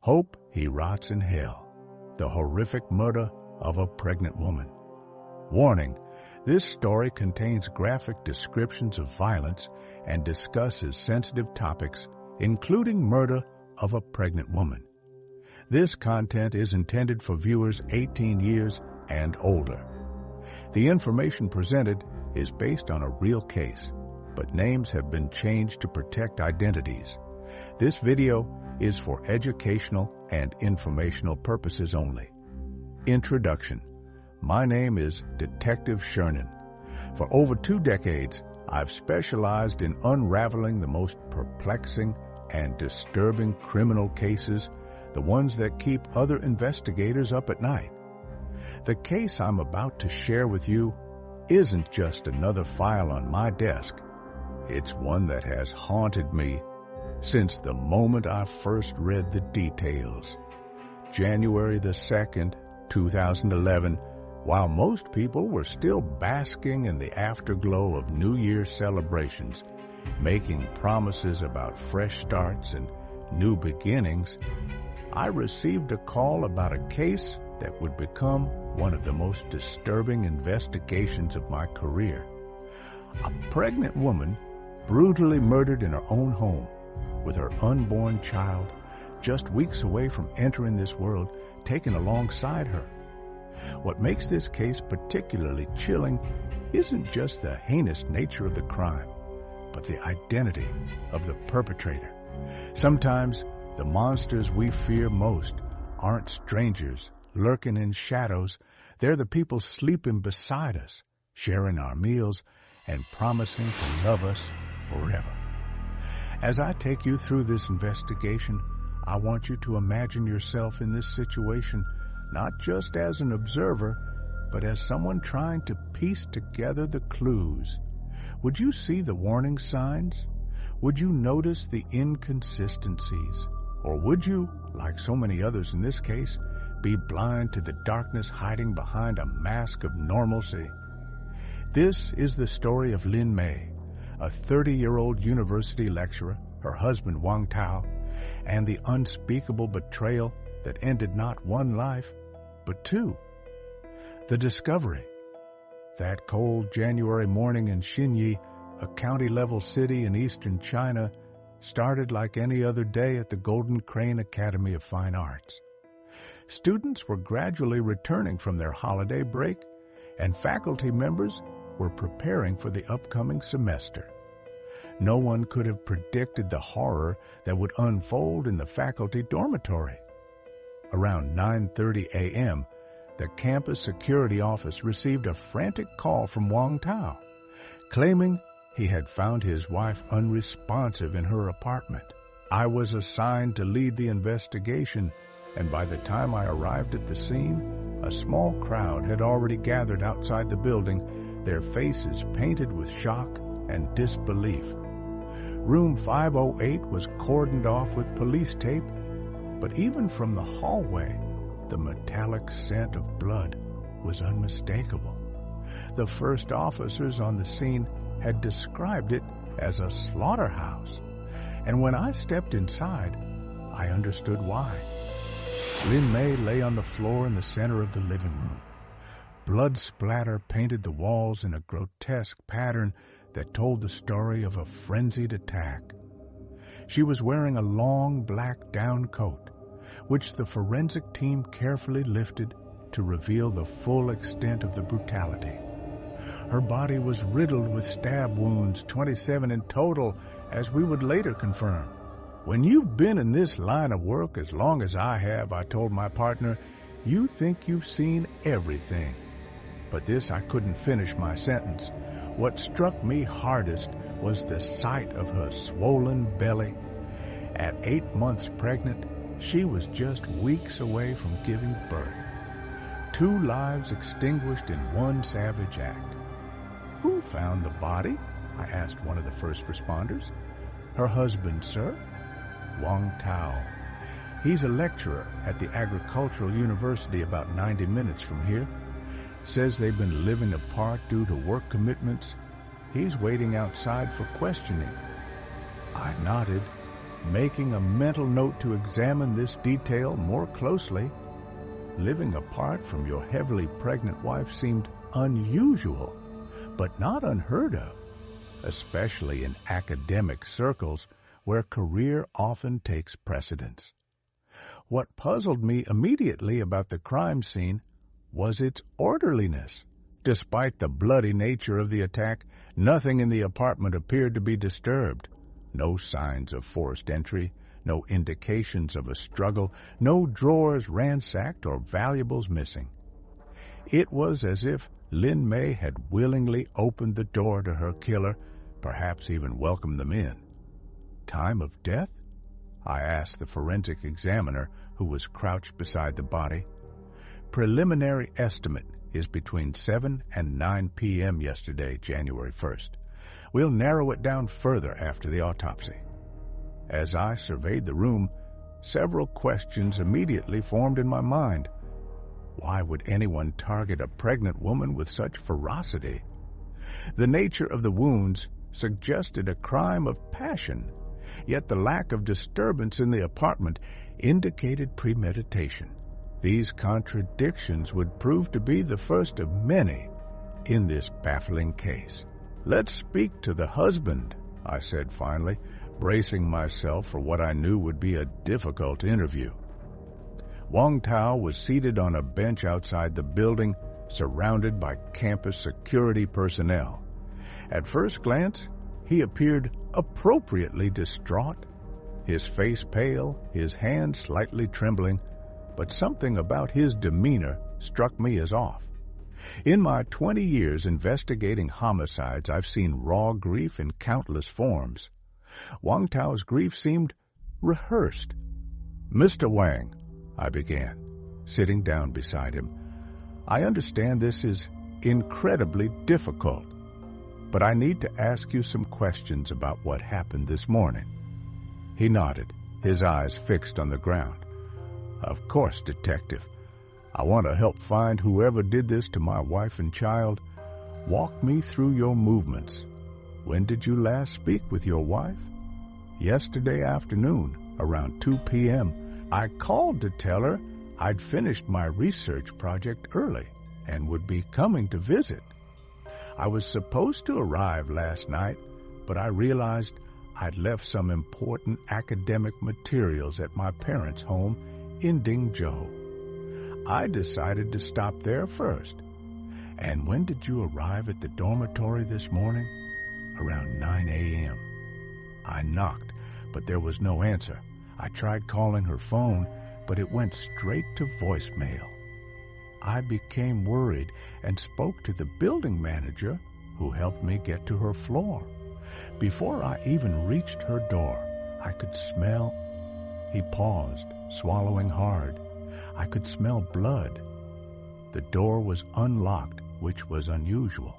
Hope he rots in hell. The horrific murder of a pregnant woman. Warning, this story contains graphic descriptions of violence and discusses sensitive topics, including murder of a pregnant woman. This content is intended for viewers 18 years and older. The information presented is based on a real case, but names have been changed to protect identities. This video is for educational and informational purposes only. Introduction. My name is Detective Shernan. For over 2 decades, I've specialized in unraveling the most perplexing and disturbing criminal cases, the ones that keep other investigators up at night. The case I'm about to share with you isn't just another file on my desk. It's one that has haunted me since the moment I first read the details. January the 2nd, 2011, while most people were still basking in the afterglow of New Year's celebrations, making promises about fresh starts and new beginnings, I received a call about a case that would become one of the most disturbing investigations of my career. A pregnant woman brutally murdered in her own home, with her unborn child just weeks away from entering this world taken alongside her. What makes this case particularly chilling isn't just the heinous nature of the crime, but the identity of the perpetrator. Sometimes the monsters we fear most aren't strangers lurking in shadows. They're the people sleeping beside us, sharing our meals, and promising to love us forever. As I take you through this investigation, I want you to imagine yourself in this situation, not just as an observer, but as someone trying to piece together the clues. Would you see the warning signs? Would you notice the inconsistencies? Or would you, like so many others in this case, be blind to the darkness hiding behind a mask of normalcy? This is the story of Lin Mei, a 30-year-old university lecturer, her husband Wang Tao, and the unspeakable betrayal that ended not one life, but 2. The discovery. That cold January morning in Shinli, a county-level city in eastern China, started like any other day at the Golden Crane Academy of Fine Arts. Students were gradually returning from their holiday break, and faculty members were preparing for the upcoming semester. No one could have predicted the horror that would unfold in the faculty dormitory. Around 9:30 a.m., the campus security office received a frantic call from Wang Tao, claiming he had found his wife unresponsive in her apartment. I was assigned to lead the investigation, and by the time I arrived at the scene, a small crowd had already gathered outside the building, their faces painted with shock and disbelief. Room 508 was cordoned off with police tape, but even from the hallway, the metallic scent of blood was unmistakable. The first officers on the scene had described it as a slaughterhouse, and when I stepped inside, I understood why. Lin Mei lay on the floor in the center of the living room. Blood splatter painted the walls in a grotesque pattern that told the story of a frenzied attack. She was wearing a long black down coat, which the forensic team carefully lifted to reveal the full extent of the brutality. Her body was riddled with stab wounds, 27 in total, as we would later confirm. When you've been in this line of work as long as I have, I told my partner, you think you've seen everything. But this I couldn't finish my sentence. What struck me hardest was the sight of her swollen belly. At 8 months pregnant, she was just weeks away from giving birth. 2 lives extinguished in one savage act. Who found the body? I asked one of the first responders. Her husband, sir. Wang Tao. He's a lecturer at the Agricultural University about 90 minutes from here. Says they've been living apart due to work commitments. He's waiting outside for questioning. I nodded. making a mental note to examine this detail more closely. Living apart from your heavily pregnant wife seemed unusual, but not unheard of, especially in academic circles where career often takes precedence. What puzzled me immediately about the crime scene was its orderliness. Despite the bloody nature of the attack, nothing in the apartment appeared to be disturbed. No signs of forced entry, no indications of a struggle, no drawers ransacked or valuables missing. It was as if Lin Mei had willingly opened the door to her killer, perhaps even welcomed them in. Time of death? I asked the forensic examiner who was crouched beside the body. Preliminary estimate is between 7 and 9 p.m. yesterday, January 1st. We'll narrow it down further after the autopsy. As I surveyed the room, several questions immediately formed in my mind. Why would anyone target a pregnant woman with such ferocity? The nature of the wounds suggested a crime of passion, yet the lack of disturbance in the apartment indicated premeditation. These contradictions would prove to be the first of many in this baffling case. "Let's speak to the husband," I said finally, bracing myself for what I knew would be a difficult interview. Wang Tao was seated on a bench outside the building, surrounded by campus security personnel. At first glance, he appeared appropriately distraught, his face pale, his hands slightly trembling, but something about his demeanor struck me as off. In my 20 years investigating homicides, I've seen raw grief in countless forms. Wang Tao's grief seemed rehearsed. "Mr. Wang," I began, sitting down beside him, "I understand this is incredibly difficult, but I need to ask you some questions about what happened this morning." He nodded, his eyes fixed on the ground. "Of course, Detective. I want to help find whoever did this to my wife and child. Walk me through your movements. When did you last speak with your wife?" "Yesterday afternoon, around 2 p.m. I called to tell her I'd finished my research project early and would be coming to visit. I was supposed to arrive last night, but I realized I'd left some important academic materials at my parents' home in Dingzhou. I decided to stop there first." "And when did you arrive at the dormitory this morning?" "Around 9 a.m. I knocked, but there was no answer. I tried calling her phone, but it went straight to voicemail. I became worried and spoke to the building manager, who helped me get to her floor. Before I even reached her door, I could smell—" He paused, swallowing hard. "I could smell blood. The door was unlocked, which was unusual.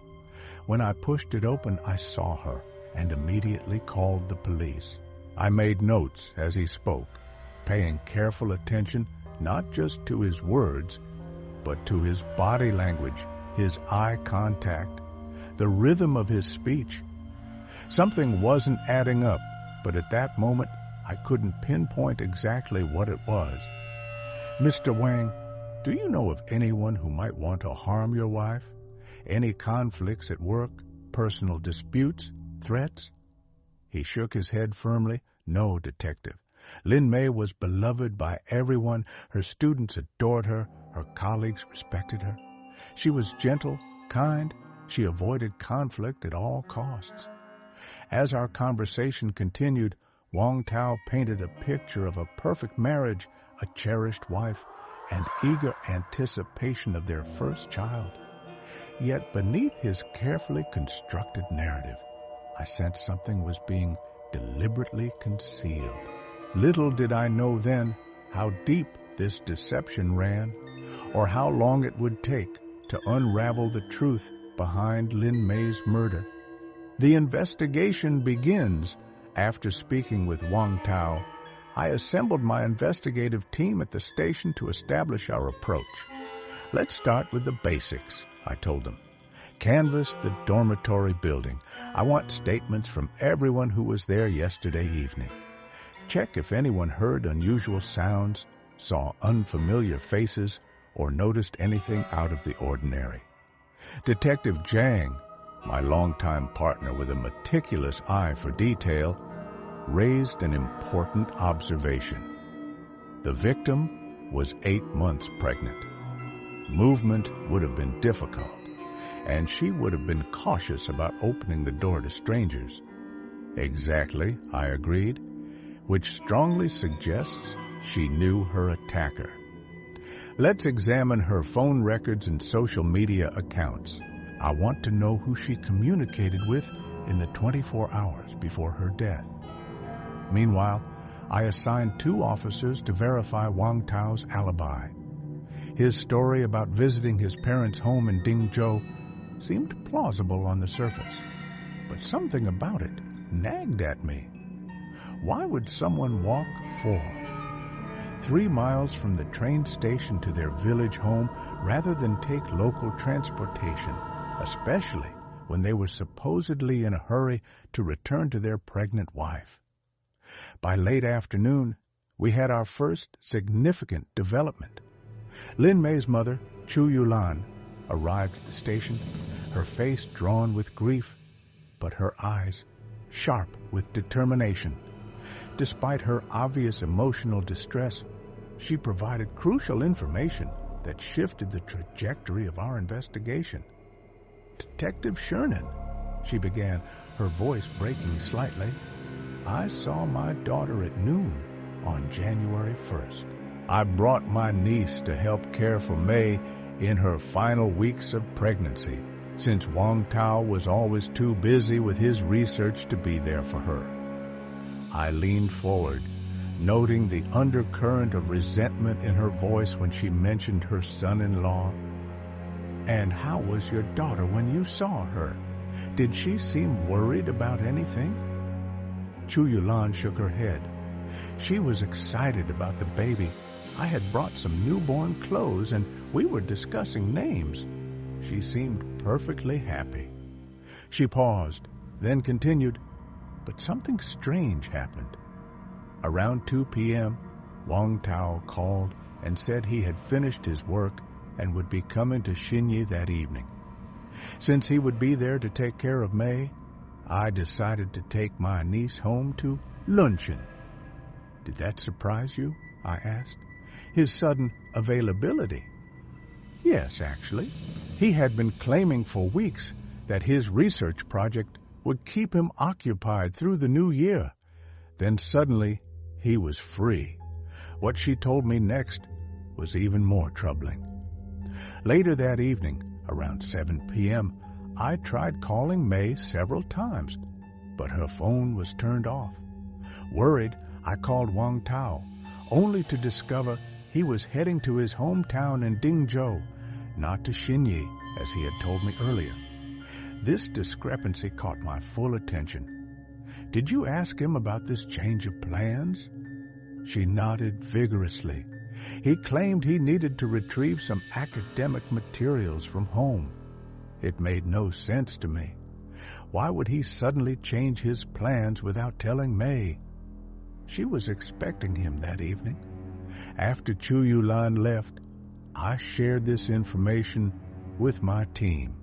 When I pushed it open, I saw her and immediately called the police." I made notes as he spoke, paying careful attention not just to his words, but to his body language, his eye contact, the rhythm of his speech. Something wasn't adding up, but at that moment I couldn't pinpoint exactly what it was. "Mr. Wang, do you know of anyone who might want to harm your wife? Any conflicts at work, personal disputes, threats?" He shook his head firmly. "No, Detective. Lin Mei was beloved by everyone. Her students adored her. Her colleagues respected her. She was gentle, kind. She avoided conflict at all costs." As our conversation continued, Wang Tao painted a picture of a perfect marriage, a cherished wife, and eager anticipation of their first child. Yet beneath his carefully constructed narrative, I sensed something was being deliberately concealed. Little did I know then how deep this deception ran, or how long it would take to unravel the truth behind Lin Mei's murder. The investigation begins. After speaking with Wang Tao, I assembled my investigative team at the station to establish our approach. "Let's start with the basics," I told them. "Canvass the dormitory building. I want statements from everyone who was there yesterday evening. Check if anyone heard unusual sounds, saw unfamiliar faces, or noticed anything out of the ordinary. Detective Zhang, my longtime partner with a meticulous eye for detail, raised an important observation. The victim was 8 months pregnant. Movement would have been difficult, and she would have been cautious about opening the door to strangers. Exactly, I agreed, which strongly suggests she knew her attacker. Let's examine her phone records and social media accounts. I want to know who she communicated with in the 24 hours before her death. Meanwhile, I assigned 2 officers to verify Wang Tao's alibi. His story about visiting his parents' home in Dingzhou seemed plausible on the surface, but something about it nagged at me. Why would someone walk 3 miles from the train station to their village home rather than take local transportation, especially when they were supposedly in a hurry to return to their pregnant wife? By late afternoon, we had our first significant development. Lin Mei's mother, Chu Yulan, arrived at the station, her face drawn with grief, but her eyes sharp with determination. Despite her obvious emotional distress, she provided crucial information that shifted the trajectory of our investigation. "Detective Sherman," she began, her voice breaking slightly, "I saw my daughter at noon on January 1st. I brought my niece to help care for Mei in her final weeks of pregnancy, since Wang Tao was always too busy with his research to be there for her." I leaned forward, noting the undercurrent of resentment in her voice when she mentioned her son-in-law. "And how was your daughter when you saw her? Did she seem worried about anything?" Chu Yulan shook her head. "She was excited about the baby. I had brought some newborn clothes and we were discussing names. She seemed perfectly happy." She paused, then continued, "But something strange happened. Around 2 p.m., Wang Tao called and said he had finished his work and would be coming to Shinli that evening. Since he would be there to take care of Mei, I decided to take my niece home to luncheon." "Did that surprise you?" I asked. "His sudden availability?" "Yes, actually. He had been claiming for weeks that his research project would keep him occupied through the new year. Then suddenly, he was free. What she told me next was even more troubling. Later that evening, around 7 p.m., I tried calling Mei several times, but her phone was turned off. Worried, I called Wang Tao, only to discover he was heading to his hometown in Dingzhou, not to Shinli, as he had told me earlier. This discrepancy caught my full attention. "Did you ask him about this change of plans?" She nodded vigorously. "He claimed he needed to retrieve some academic materials from home. It made no sense to me. Why would he suddenly change his plans without telling Mei?" She was expecting him that evening. After Chu Yulan left, I shared this information with my team.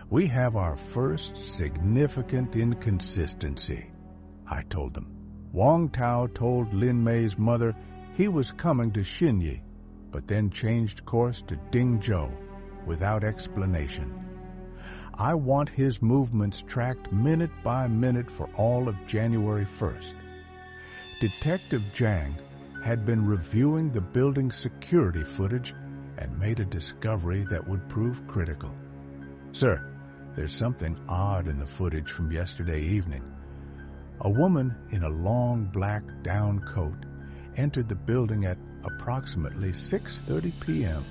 "We have our first significant inconsistency," I told them. Wang Tao told Lin Mei's mother he was coming to Shinli, but then changed course to Dingzhou without explanation. I want his movements tracked minute by minute for all of January 1st. Detective Zhang had been reviewing the building's security footage and made a discovery that would prove critical. "Sir, there's something odd in the footage from yesterday evening. A woman in a long black down coat entered the building at approximately 6:30 p.m.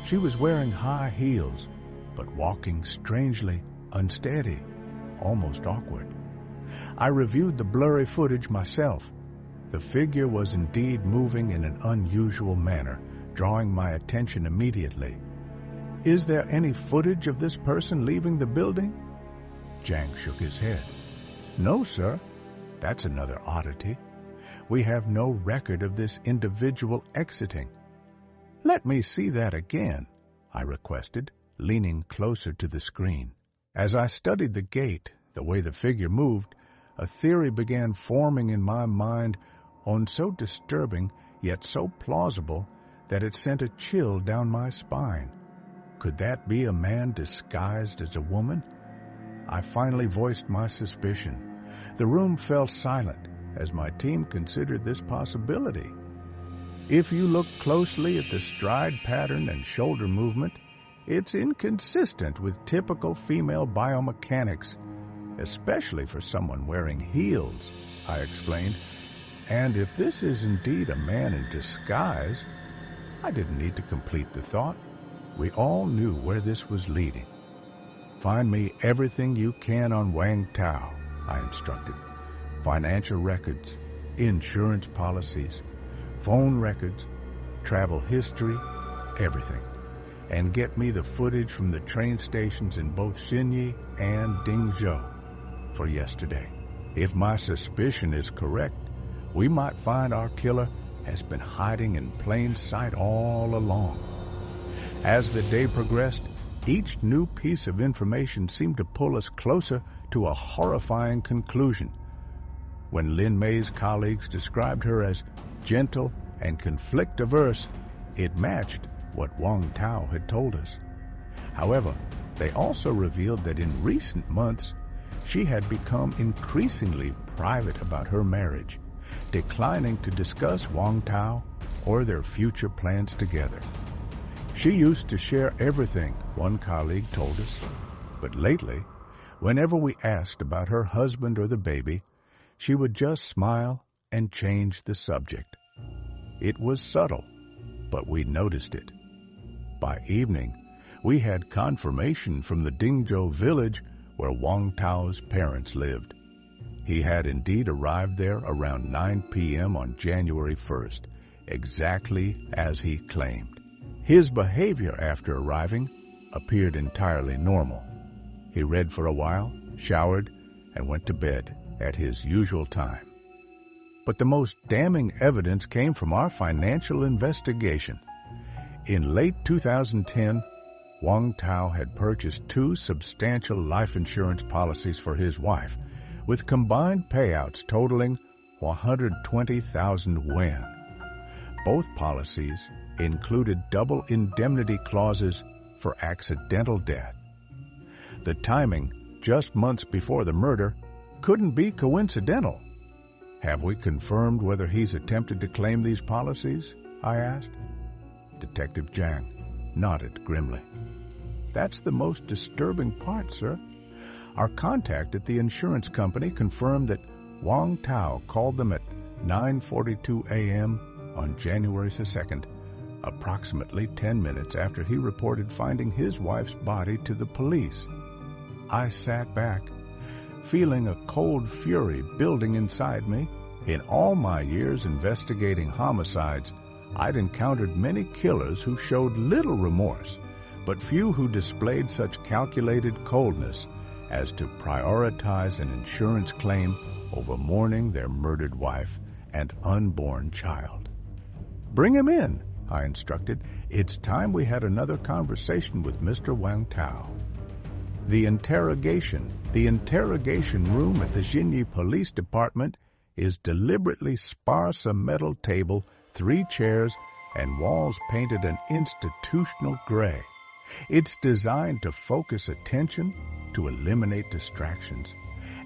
She was wearing high heels, but walking strangely unsteady, almost awkward. I reviewed the blurry footage myself. The figure was indeed moving in an unusual manner, drawing my attention immediately. "Is there any footage of this person leaving the building?" Zhang shook his head. "No, sir. That's another oddity. We have no record of this individual exiting. Let me see that again, I requested, leaning closer to the screen. As I studied the gait, the way the figure moved, a theory began forming in my mind, one so disturbing yet so plausible that it sent a chill down my spine. Could that be a man disguised as a woman? I finally voiced my suspicion. The room fell silent as my team considered this possibility. If you look closely at the stride pattern and shoulder movement, it's inconsistent with typical female biomechanics, especially for someone wearing heels, I explained. And if this is indeed a man in disguise, I didn't need to complete the thought. We all knew where this was leading. Find me everything you can on Wang Tao, I instructed. Financial records, insurance policies, phone records, travel history, everything. And get me the footage from the train stations in both Shinli and Dingzhou for yesterday. If my suspicion is correct, we might find our killer has been hiding in plain sight all along. As the day progressed, each new piece of information seemed to pull us closer to a horrifying conclusion. When Lin Mei's colleagues described her as gentle and conflict-averse, it matched what Wang Tao had told us. However, they also revealed that in recent months, she had become increasingly private about her marriage, declining to discuss Wang Tao or their future plans together. She used to share everything, one colleague told us, but lately, whenever we asked about her husband or the baby, she would just smile and change the subject. It was subtle, but we noticed it. By evening, we had confirmation from the Dingzhou village where Wang Tao's parents lived. He had indeed arrived there around 9 p.m. on January 1st, exactly as he claimed. His behavior after arriving appeared entirely normal. He read for a while, showered, and went to bed at his usual time. But the most damning evidence came from our financial investigation. In late 2010, Wang Tao had purchased 2 substantial life insurance policies for his wife, with combined payouts totaling 120,000 yuan. Both policies included double indemnity clauses for accidental death. The timing, just months before the murder, couldn't be coincidental. Have we confirmed whether he's attempted to claim these policies? I asked. Detective Zhang nodded grimly. That's the most disturbing part, sir. Our contact at the insurance company confirmed that Wang Tao called them at 9:42 a.m. on January 2nd, approximately 10 minutes after he reported finding his wife's body to the police. I sat back, feeling a cold fury building inside me. In all my years investigating homicides, I'd encountered many killers who showed little remorse, but few who displayed such calculated coldness as to prioritize an insurance claim over mourning their murdered wife and unborn child. Bring him in, I instructed. It's time we had another conversation with Mr. Wang Tao. The interrogation room at the Shinli Police Department is deliberately sparse a metal table, 3 chairs, and walls painted an institutional gray. It's designed to focus attention, to eliminate distractions,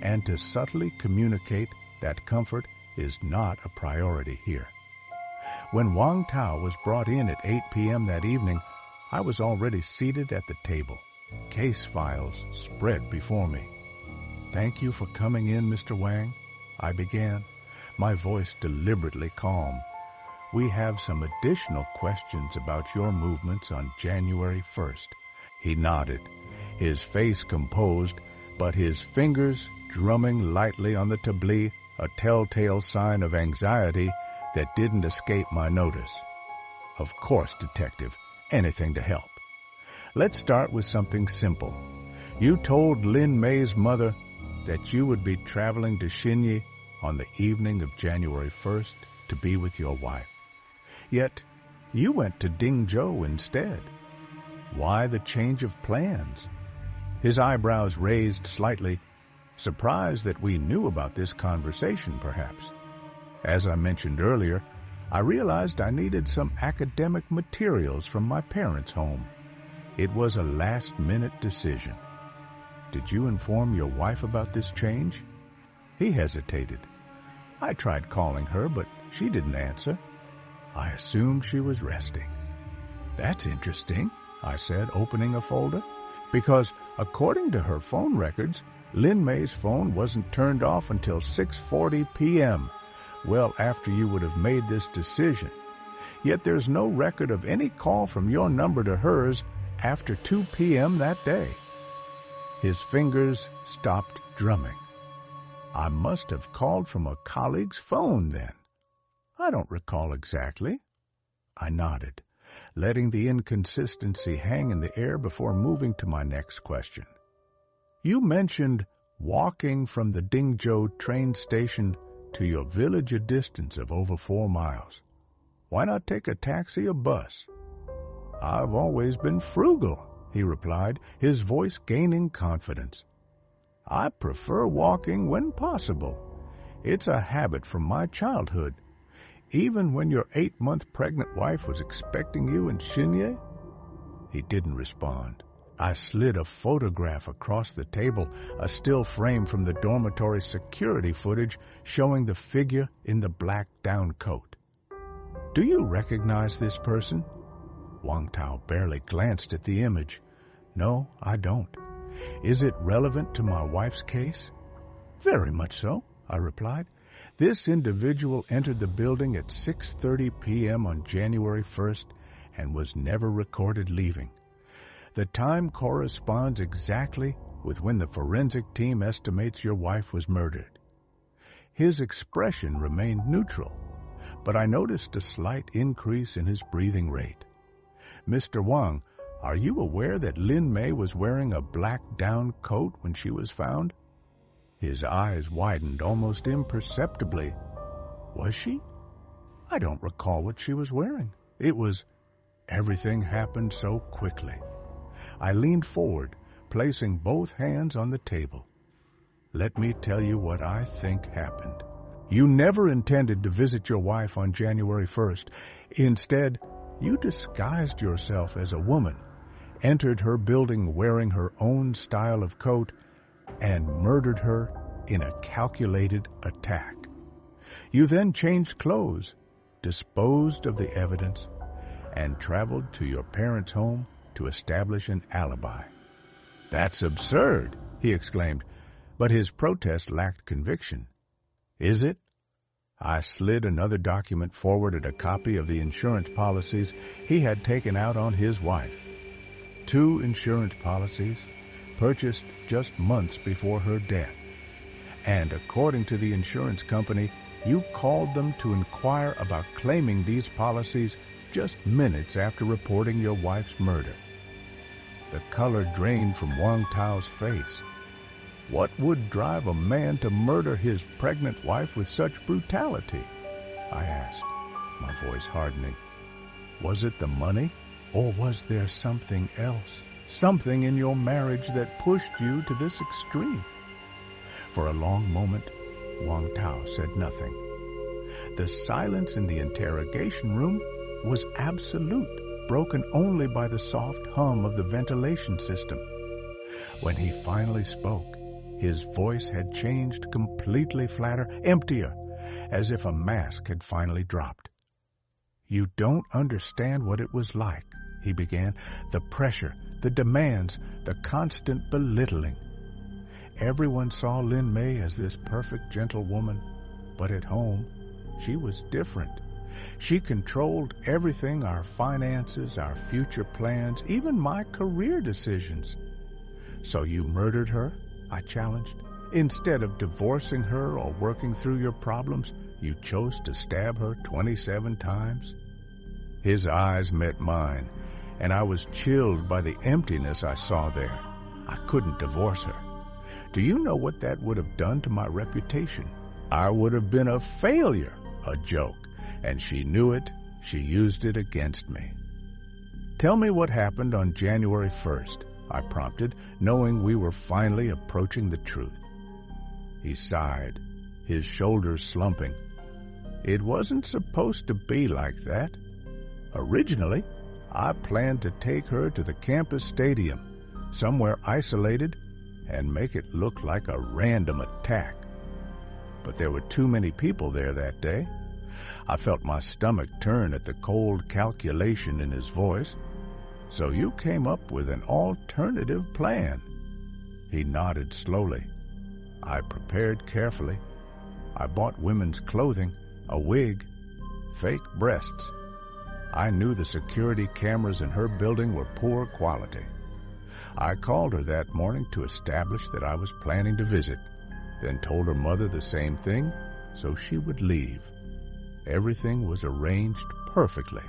and to subtly communicate that comfort is not a priority here. When Wang Tao was brought in at 8 p.m. that evening, I was already seated at the table. Case files spread before me. Thank you for coming in, Mr. Wang, I began, my voice deliberately calm. We have some additional questions about your movements on January 1st. He nodded, his face composed, but his fingers drumming lightly on the tabli, a telltale sign of anxiety that didn't escape my notice. Of course, Detective, anything to help. Let's start with something simple. You told Lin Mei's mother that you would be traveling to Shinli on the evening of January 1st to be with your wife. Yet, you went to Dingzhou instead. Why the change of plans? His eyebrows raised slightly, surprised that we knew about this conversation, perhaps. As I mentioned earlier, I realized I needed some academic materials from my parents' home. It was a last-minute decision. Did you inform your wife about this change? He hesitated. I tried calling her, but she didn't answer. I assumed she was resting. That's interesting, I said, opening a folder, because according to her phone records, Lin Mei's phone wasn't turned off until 6:40 p.m., well after you would have made this decision. Yet there's no record of any call from your number to hers after 2 p.m. that day. His fingers stopped drumming. I must have called from a colleague's phone then. I don't recall exactly. I nodded, letting the inconsistency hang in the air before moving to my next question. You mentioned walking from the Dingzhou train station to your village a distance of over 4 miles. Why not take a taxi or bus? I've always been frugal, he replied, his voice gaining confidence. I prefer walking when possible. It's a habit from my childhood. Even when your 8-month pregnant wife was expecting you in Shinli? He didn't respond. I slid a photograph across the table, a still frame from the dormitory security footage showing the figure in the black down coat. Do you recognize this person? Wang Tao barely glanced at the image. No, I don't. Is it relevant to my wife's case? Very much so, I replied. This individual entered the building at 6:30 p.m. on January 1st and was never recorded leaving. The time corresponds exactly with when the forensic team estimates your wife was murdered. His expression remained neutral, but I noticed a slight increase in his breathing rate. Mr. Wang, are you aware that Lin Mei was wearing a black down coat when she was found? His eyes widened almost imperceptibly. Was she? I don't recall what she was wearing. Everything happened so quickly. I leaned forward, placing both hands on the table. Let me tell you what I think happened. You never intended to visit your wife on January 1st. Instead, you disguised yourself as a woman, entered her building wearing her own style of coat, and murdered her in a calculated attack. You then changed clothes, disposed of the evidence, and traveled to your parents' home to establish an alibi. That's absurd, he exclaimed, but his protest lacked conviction. Is it? I slid another document forward at a copy of the insurance policies he had taken out on his wife. 2 insurance policies, purchased just months before her death. And according to the insurance company, you called them to inquire about claiming these policies just minutes after reporting your wife's murder. The color drained from Wang Tao's face. What would drive a man to murder his pregnant wife with such brutality? I asked, my voice hardening. Was it the money, or was there something else? Something in your marriage that pushed you to this extreme? For a long moment, Wang Tao said nothing. The silence in the interrogation room was absolute, broken only by the soft hum of the ventilation system. When he finally spoke, his voice had changed completely flatter, emptier, as if a mask had finally dropped. You don't understand what it was like, he began. The pressure, the demands, the constant belittling. Everyone saw Lin Mei as this perfect, gentle woman, but at home, she was different. She controlled everything, our finances, our future plans, even my career decisions. So you murdered her? I challenged. Instead of divorcing her or working through your problems, you chose to stab her 27 times? His eyes met mine, and I was chilled by the emptiness I saw there. I couldn't divorce her. Do you know what that would have done to my reputation? I would have been a failure, a joke, and she knew it. She used it against me. Tell me what happened on January 1st, I prompted, knowing we were finally approaching the truth. He sighed, his shoulders slumping. It wasn't supposed to be like that. Originally, I planned to take her to the campus stadium, somewhere isolated, and make it look like a random attack. But there were too many people there that day. I felt my stomach turn at the cold calculation in his voice. So you came up with an alternative plan. He nodded slowly. I prepared carefully. I bought women's clothing, a wig, fake breasts. I knew the security cameras in her building were poor quality. I called her that morning to establish that I was planning to visit, then told her mother the same thing so she would leave. Everything was arranged perfectly.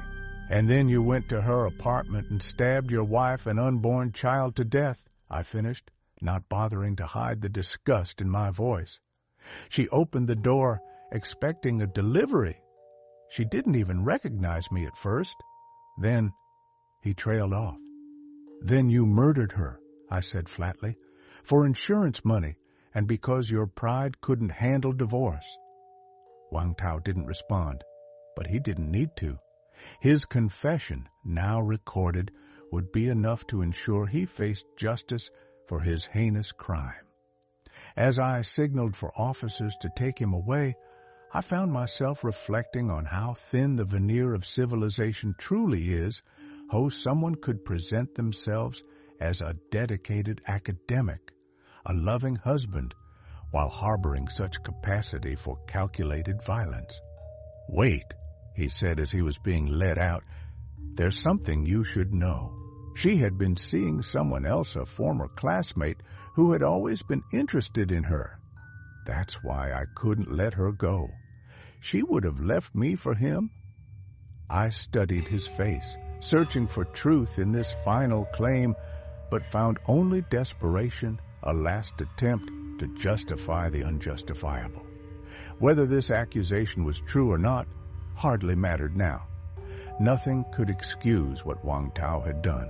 And then you went to her apartment and stabbed your wife and unborn child to death, I finished, not bothering to hide the disgust in my voice. She opened the door, expecting a delivery. She didn't even recognize me at first. Then he trailed off. Then you murdered her, I said flatly, for insurance money and because your pride couldn't handle divorce. Wang Tao didn't respond, but he didn't need to. His confession, now recorded, would be enough to ensure he faced justice for his heinous crime. As I signaled for officers to take him away, I found myself reflecting on how thin the veneer of civilization truly is, how someone could present themselves as a dedicated academic, a loving husband, while harboring such capacity for calculated violence. Wait, he said as he was being led out, there's something you should know. She had been seeing someone else, a former classmate, who had always been interested in her. That's why I couldn't let her go. She would have left me for him. I studied his face, searching for truth in this final claim, but found only desperation, a last attempt to justify the unjustifiable. Whether this accusation was true or not hardly mattered now. Nothing could excuse what Wang Tao had done.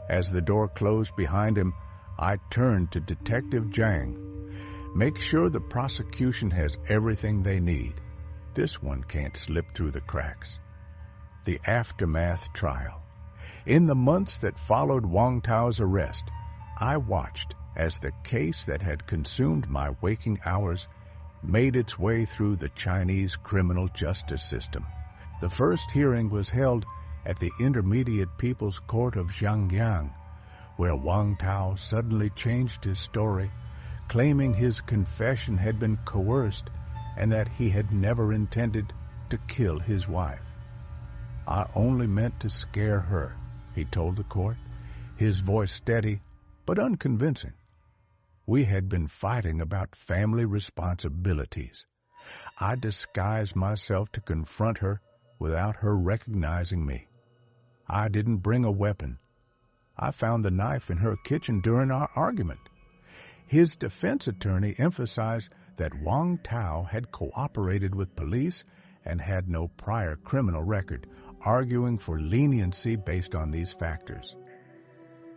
As the door closed behind him, I turned to Detective Zhang. Make sure the prosecution has everything they need. This one can't slip through the cracks. The aftermath trial. In the months that followed Wang Tao's arrest, I watched as the case that had consumed my waking hours made its way through the Chinese criminal justice system. The first hearing was held at the Intermediate People's Court of Zhangyang, where Wang Tao suddenly changed his story, claiming his confession had been coerced and that he had never intended to kill his wife. I only meant to scare her, he told the court, his voice steady but unconvincing. We had been fighting about family responsibilities. I disguised myself to confront her without her recognizing me. I didn't bring a weapon. I found the knife in her kitchen during our argument. His defense attorney emphasized that Wang Tao had cooperated with police and had no prior criminal record, arguing for leniency based on these factors.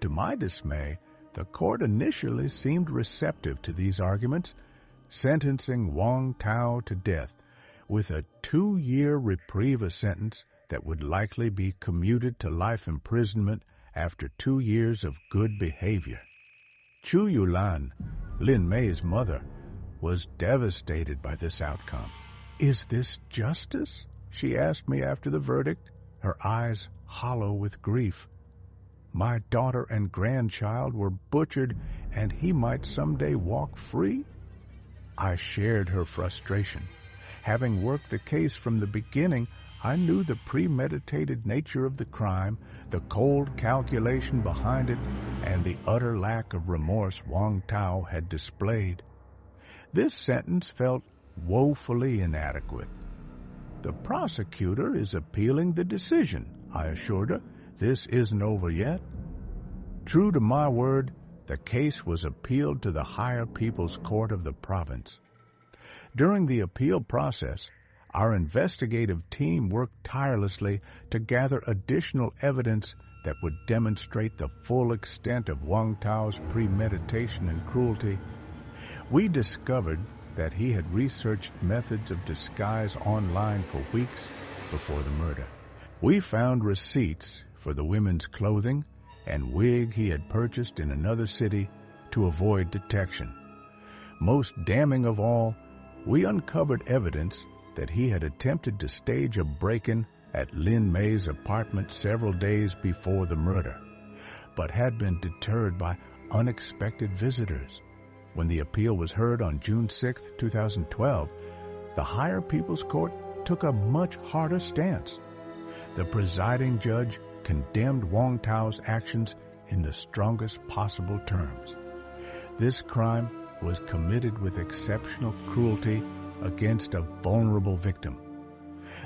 To my dismay, the court initially seemed receptive to these arguments, sentencing Wang Tao to death with a 2-year reprieve sentence that would likely be commuted to life imprisonment after 2 years of good behavior. Chu Yulan, Lin Mei's mother, was devastated by this outcome. Is this justice? She asked me after the verdict, her eyes hollow with grief. My daughter and grandchild were butchered, and he might someday walk free? I shared her frustration. Having worked the case from the beginning, I knew the premeditated nature of the crime, the cold calculation behind it, and the utter lack of remorse Wang Tao had displayed. This sentence felt woefully inadequate. The prosecutor is appealing the decision, I assured her. This isn't over yet. True to my word, the case was appealed to the higher people's court of the province. During the appeal process, our investigative team worked tirelessly to gather additional evidence that would demonstrate the full extent of Wang Tao's premeditation and cruelty. We discovered that he had researched methods of disguise online for weeks before the murder. We found receipts for the women's clothing and wig he had purchased in another city to avoid detection. Most damning of all, we uncovered evidence that he had attempted to stage a break-in at Lin Mei's apartment several days before the murder, but had been deterred by unexpected visitors. When the appeal was heard on June 6, 2012, the Higher People's Court took a much harder stance. The presiding judge condemned Wang Tao's actions in the strongest possible terms. This crime was committed with exceptional cruelty against a vulnerable victim.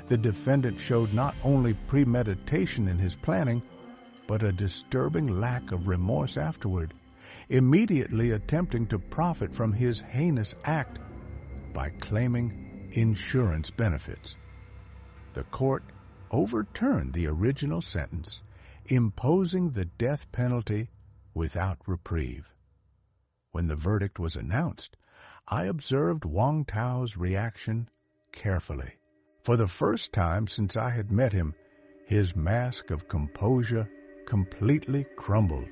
The defendant showed not only premeditation in his planning, but a disturbing lack of remorse afterward, immediately attempting to profit from his heinous act by claiming insurance benefits. The court overturned the original sentence, imposing the death penalty without reprieve. When the verdict was announced, I observed Wang Tao's reaction carefully. For the first time since I had met him, his mask of composure completely crumbled.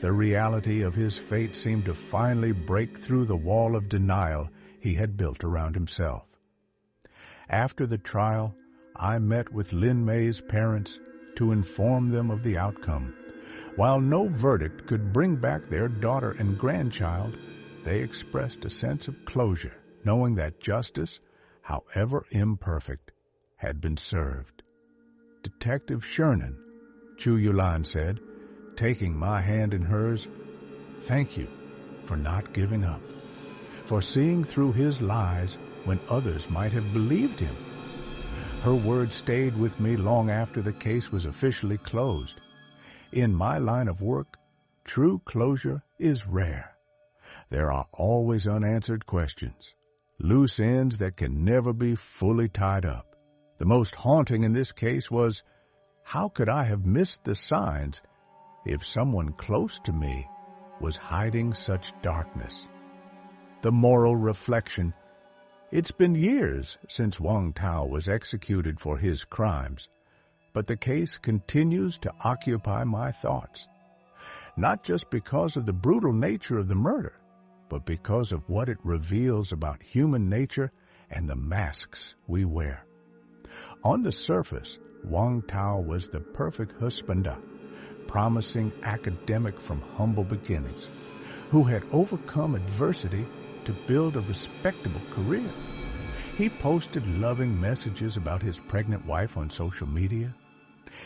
The reality of his fate seemed to finally break through the wall of denial he had built around himself. After the trial, I met with Lin Mei's parents to inform them of the outcome. While no verdict could bring back their daughter and grandchild, they expressed a sense of closure, knowing that justice, however imperfect, had been served. Detective Shernan, Chu Yulan said, taking my hand in hers, "Thank you for not giving up, for seeing through his lies when others might have believed him." Her words stayed with me long after the case was officially closed. In my line of work, true closure is rare. There are always unanswered questions, loose ends that can never be fully tied up. The most haunting in this case was, how could I have missed the signs if someone close to me was hiding such darkness? The moral reflection: it's been years since Wang Tao was executed for his crimes, but the case continues to occupy my thoughts, not just because of the brutal nature of the murder, but because of what it reveals about human nature and the masks we wear. On the surface, Wang Tao was the perfect husbanda, promising academic from humble beginnings, who had overcome adversity to build a respectable career. He posted loving messages about his pregnant wife on social media.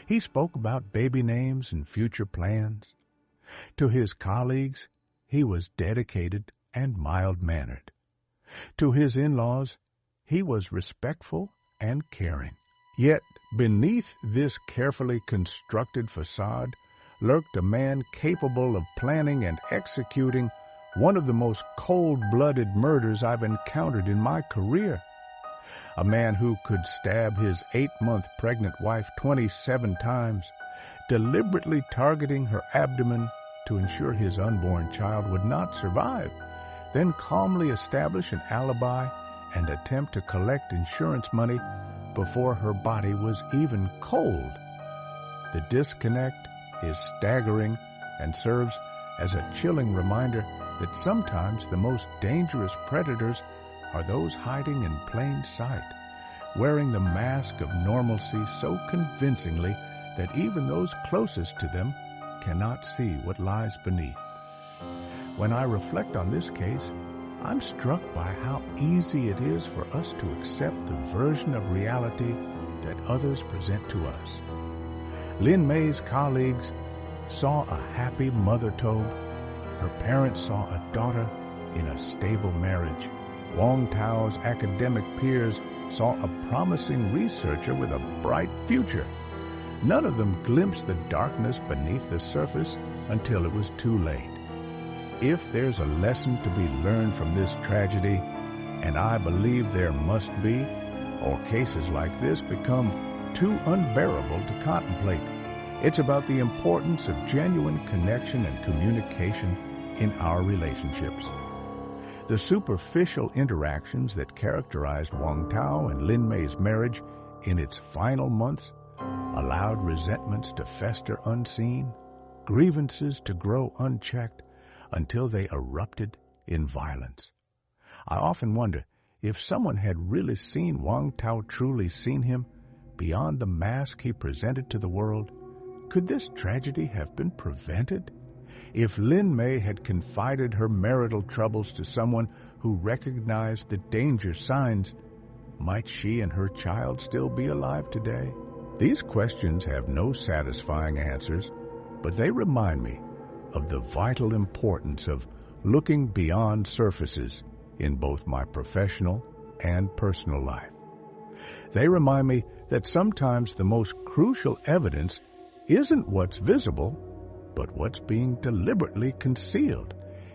He spoke about baby names and future plans. To his colleagues, he was dedicated and mild-mannered. To his in-laws, he was respectful and caring. Yet, beneath this carefully constructed facade lurked a man capable of planning and executing one of the most cold-blooded murders I've encountered in my career. A man who could stab his 8-month pregnant wife 27 times, deliberately targeting her abdomen to ensure his unborn child would not survive, then calmly establish an alibi and attempt to collect insurance money before her body was even cold. The disconnect is staggering and serves as a chilling reminder that sometimes the most dangerous predators are those hiding in plain sight, wearing the mask of normalcy so convincingly that even those closest to them cannot see what lies beneath. When I reflect on this case, I'm struck by how easy it is for us to accept the version of reality that others present to us. Lin Mei's colleagues saw a happy mother Tobe. Her parents saw a daughter in a stable marriage. Wang Tao's academic peers saw a promising researcher with a bright future. None of them glimpsed the darkness beneath the surface until it was too late. If there's a lesson to be learned from this tragedy, and I believe there must be, or cases like this become too unbearable to contemplate. It's about the importance of genuine connection and communication in our relationships. The superficial interactions that characterized Wang Tao and Lin Mei's marriage in its final months allowed resentments to fester unseen, grievances to grow unchecked, until they erupted in violence. I often wonder if someone had really seen Wang Tao, truly seen him, beyond the mask he presented to the world, could this tragedy have been prevented? If Lin Mei had confided her marital troubles to someone who recognized the danger signs, might she and her child still be alive today? These questions have no satisfying answers, but they remind me of the vital importance of looking beyond surfaces in both my professional and personal life. They remind me that sometimes the most crucial evidence isn't what's visible, but what's being deliberately concealed.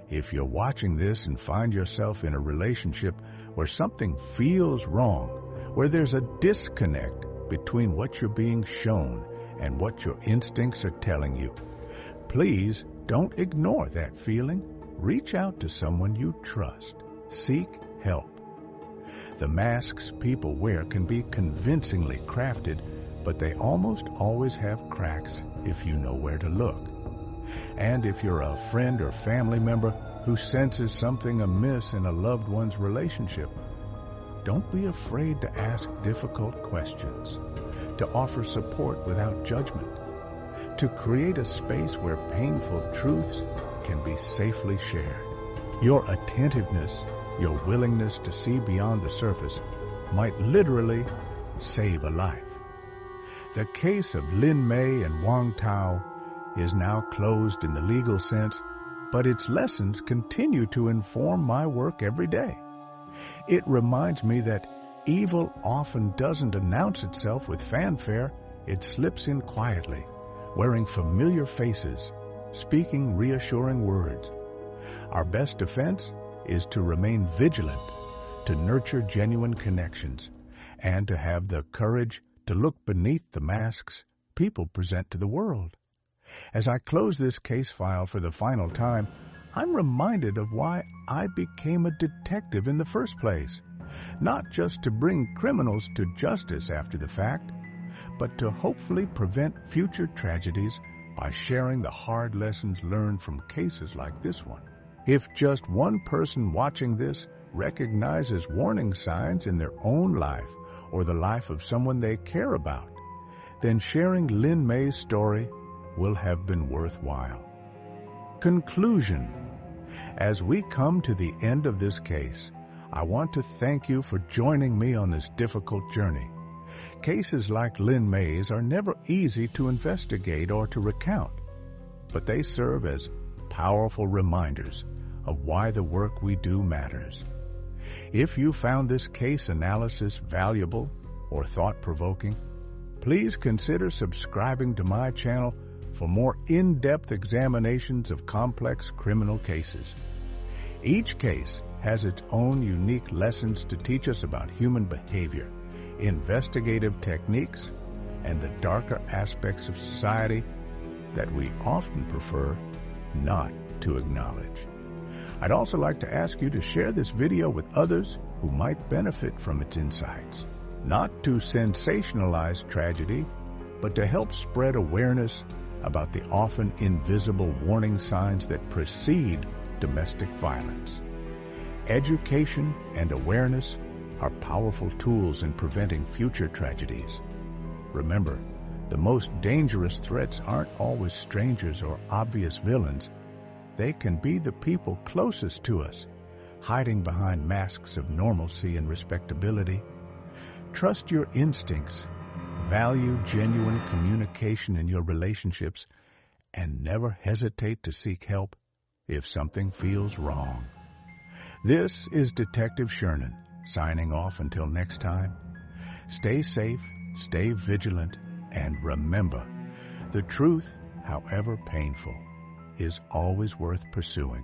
If you're watching this and find yourself in a relationship where something feels wrong, where there's a disconnect between what you're being shown and what your instincts are telling you, please don't ignore that feeling. Reach out to someone you trust. Seek help. The masks people wear can be convincingly crafted, but they almost always have cracks if you know where to look. And if you're a friend or family member who senses something amiss in a loved one's relationship, don't be afraid to ask difficult questions, to offer support without judgment, to create a space where painful truths can be safely shared. Your attentiveness, your willingness to see beyond the surface, might literally save a life. The case of Lin Mei and Wang Tao is now closed in the legal sense, but its lessons continue to inform my work every day. It reminds me that evil often doesn't announce itself with fanfare. It slips in quietly, wearing familiar faces, speaking reassuring words. Our best defense is to remain vigilant, to nurture genuine connections, and to have the courage to look beneath the masks people present to the world. As I close this case file for the final time, I'm reminded of why I became a detective in the first place. Not just to bring criminals to justice after the fact, but to hopefully prevent future tragedies by sharing the hard lessons learned from cases like this one. If just one person watching this recognizes warning signs in their own life or the life of someone they care about, then sharing Lin Mei's story will have been worthwhile. Conclusion. As we come to the end of this case, I want to thank you for joining me on this difficult journey. Cases like Lin Mei's are never easy to investigate or to recount, but they serve as powerful reminders of why the work we do matters. If you found this case analysis valuable or thought-provoking, please consider subscribing to my channel for more in-depth examinations of complex criminal cases. Each case has its own unique lessons to teach us about human behavior, investigative techniques, and the darker aspects of society that we often prefer not to acknowledge. I'd also like to ask you to share this video with others who might benefit from its insights, not to sensationalize tragedy, but to help spread awareness about the often invisible warning signs that precede domestic violence. Education and awareness are powerful tools in preventing future tragedies. Remember, the most dangerous threats aren't always strangers or obvious villains. They can be the people closest to us, hiding behind masks of normalcy and respectability. Trust your instincts, value genuine communication in your relationships, and never hesitate to seek help if something feels wrong. This is Detective Sherman, signing off until next time. Stay safe, stay vigilant, and remember, the truth, however painful, is always worth pursuing.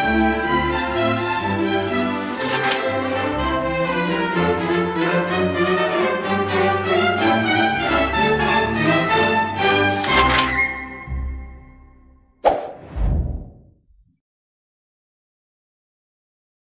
Bye.